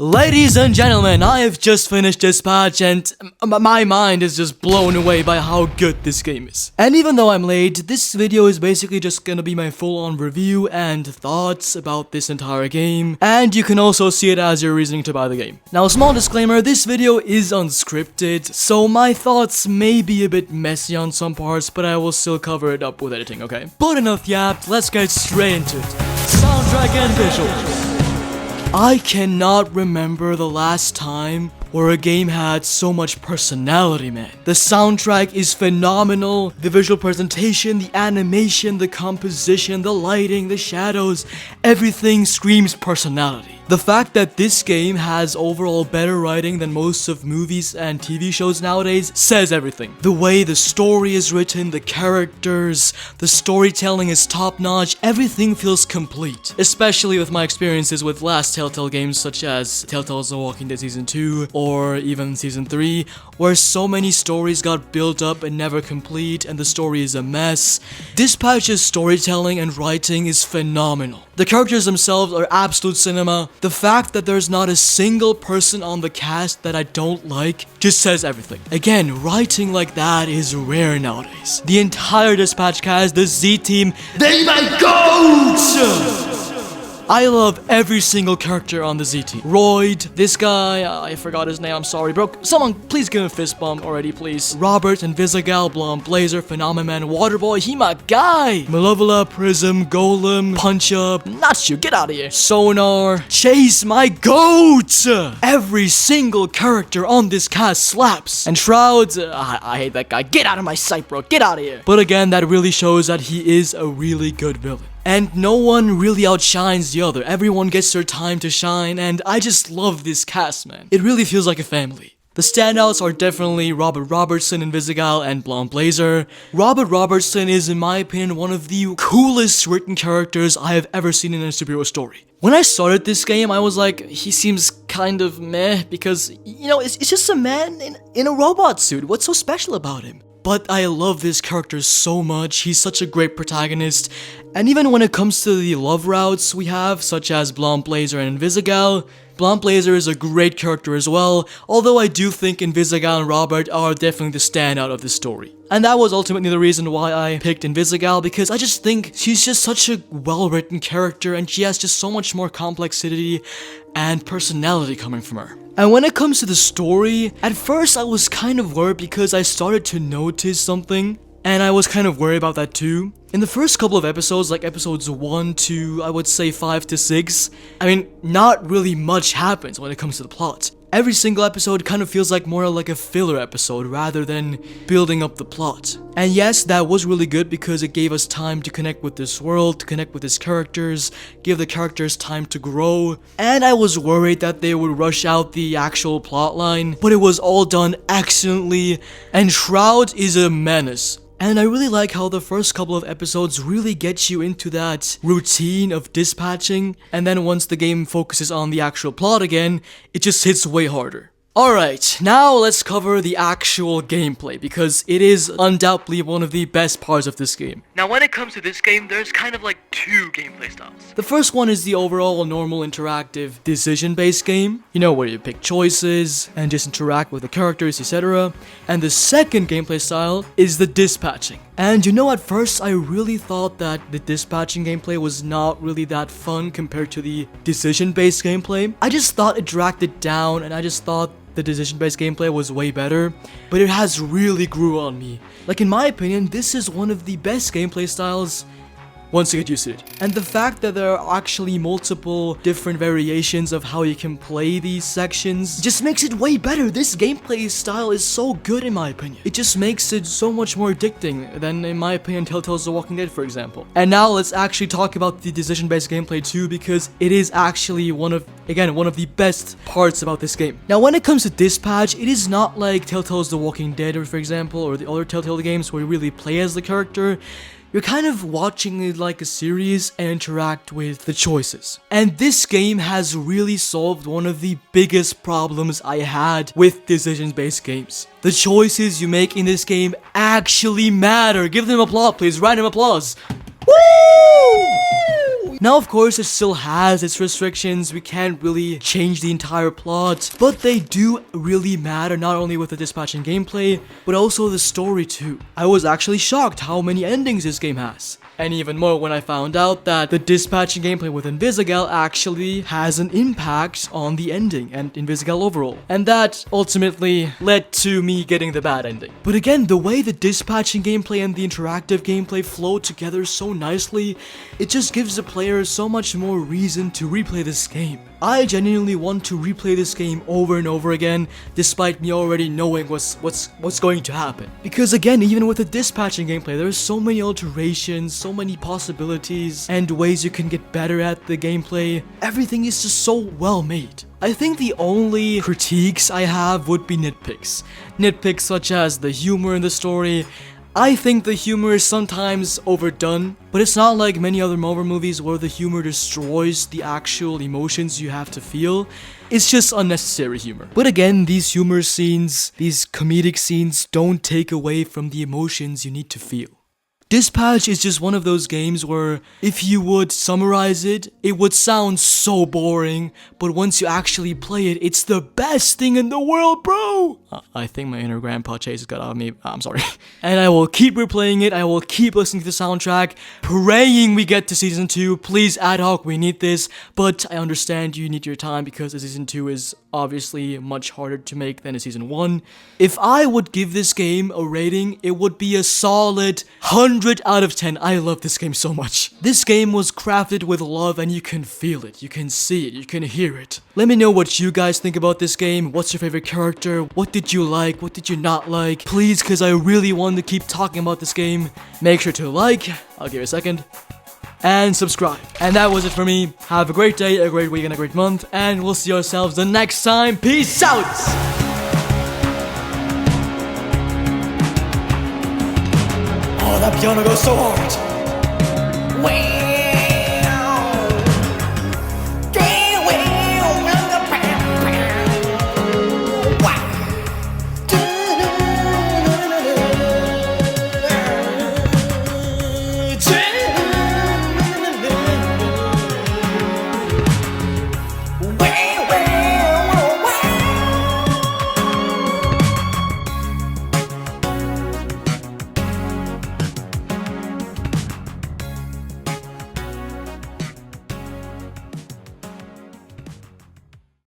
Ladies and gentlemen, I have just finished Dispatch and my mind is just blown away by how good this game is. And even though I'm late, this video is basically just gonna be my full-on review and thoughts about this entire game, and you can also see it as your reasoning to buy the game. Now, a small disclaimer, this video is unscripted, so my thoughts may be a bit messy on some parts, but I will still cover it up with editing, okay? But enough yapped, let's get straight into it. Soundtrack and visuals. I cannot remember the last time where a game had so much personality, man. The soundtrack is phenomenal, the visual presentation, the animation, the composition, the lighting, the shadows, everything screams personality. The fact that this game has overall better writing than most of movies and TV shows nowadays says everything. The way the story is written, the characters, the storytelling is top-notch, everything feels complete. Especially with my experiences with last Telltale games such as Telltale's The Walking Dead Season 2 or even Season 3, where so many stories got built up and never complete and the story is a mess. Dispatch's storytelling and writing is phenomenal. The characters themselves are absolute cinema. The fact that there's not a single person on the cast that I don't like just says everything. Again, writing like that is rare nowadays. The entire Dispatch cast, the Z team, they my goats! I love every single character on the Z team. Royd, this guy, I forgot his name, I'm sorry, bro. Someone please give him a fist bump already, please. Robert and Vizagal, Blum, Blazer, Phenomenon, Waterboy, he my guy. Malevola, Prism, Golem, Punch Up, not you, get out of here. Sonar, Chase, my goat. Every single character on this cast slaps. And Shroud, I hate that guy. Get out of my sight, bro, get out of here. But again, that really shows that he is a really good villain. And no one really outshines the other. Everyone gets their time to shine, and I just love this cast, man. It really feels like a family. The standouts are definitely Robert Robertson in Vizagal and Blonde Blazer. Robert Robertson is, in my opinion, one of the coolest written characters I have ever seen in a superhero story. When I started this game, I was like, he seems kind of meh, because, you know, it's just a man in a robot suit. What's so special about him? But I love this character so much, he's such a great protagonist, and even when it comes to the love routes we have, such as Blonde Blazer and Vizagal, Blonde Blazer is a great character as well, although I do think Invisigal and Robert are definitely the standout of the story. And that was ultimately the reason why I picked Invisigal, because I just think she's just such a well-written character and she has just so much more complexity and personality coming from her. And when it comes to the story, at first I was kind of worried because I started to notice something, and I was kind of worried about that too. In the first couple of episodes, like episodes 1 to, I would say 5 to 6, I mean, not really much happens when it comes to the plot. Every single episode kind of feels like more like a filler episode rather than building up the plot. And yes, that was really good because it gave us time to connect with this world, to connect with its characters, give the characters time to grow. And I was worried that they would rush out the actual plotline, but it was all done excellently, and Shroud is a menace. And I really like how the first couple of episodes really get you into that routine of dispatching, and then once the game focuses on the actual plot again, it just hits way harder. Alright, now let's cover the actual gameplay, because it is undoubtedly one of the best parts of this game. Now when it comes to this game, there's kind of like two gameplay styles. The first one is the overall normal interactive decision-based game, you know, where you pick choices and just interact with the characters, etc. And the second gameplay style is the dispatching. And you know, at first I really thought that the dispatching gameplay was not really that fun compared to the decision-based gameplay. I just thought it dragged it down, and I just thought the decision-based gameplay was way better, but it has really grew on me. Like, in my opinion, this is one of the best gameplay styles once you get used to it. And the fact that there are actually multiple different variations of how you can play these sections just makes it way better. This gameplay style is so good in my opinion. It just makes it so much more addicting than, in my opinion, Telltale's The Walking Dead, for example. And now let's actually talk about the decision-based gameplay too, because it is actually one of the best parts about this game. Now when it comes to dispatch, it is not like Telltale's The Walking Dead, or for example, or the other Telltale games where you really play as the character. You're kind of watching it like a series and interact with the choices. And this game has really solved one of the biggest problems I had with decision-based games. The choices you make in this game actually matter. Give them applause, please. Random applause. Woo! Now, of course, it still has its restrictions. We can't really change the entire plot, but they do really matter, not only with the dispatching gameplay, but also the story too. I was actually shocked how many endings this game has. And even more when I found out that the dispatching gameplay with Invisigal actually has an impact on the ending and Invisigal overall. And that ultimately led to me getting the bad ending. But again, the way the dispatching gameplay and the interactive gameplay flow together so nicely, it just gives the player so much more reason to replay this game. I genuinely want to replay this game over and over again, despite me already knowing what's going to happen. Because again, even with the dispatching gameplay, there's so many alterations, so many possibilities, and ways you can get better at the gameplay. Everything is just so well made. I think the only critiques I have would be nitpicks. Nitpicks such as the humor in the story. I think the humor is sometimes overdone, but it's not like many other Marvel movies where the humor destroys the actual emotions you have to feel. It's just unnecessary humor. But again, these humor scenes, these comedic scenes don't take away from the emotions you need to feel. Dispatch is just one of those games where if you would summarize it, it would sound so boring, but once you actually play it, it's the best thing in the world, bro! I think my inner grandpa Chase got out of me. I'm sorry. And I will keep replaying it, I will keep listening to the soundtrack, praying we get to Season 2. Please, AdHoc, we need this, but I understand you need your time because the Season 2 is obviously much harder to make than a Season 1. If I would give this game a rating, it would be a solid 100 out of 10. I love this game so much. This game was crafted with love and you can feel it, you can see it, you can hear it. Let me know what you guys think about this game. What's your favorite character? What did you like? What did you not like? Please, because I really want to keep talking about this game. Make sure to like, I'll give it a second, and subscribe. And that was it for me. Have a great day, a great week, and a great month, and we'll see ourselves the next time. Peace out! Oh, that piano goes so hard. Wait.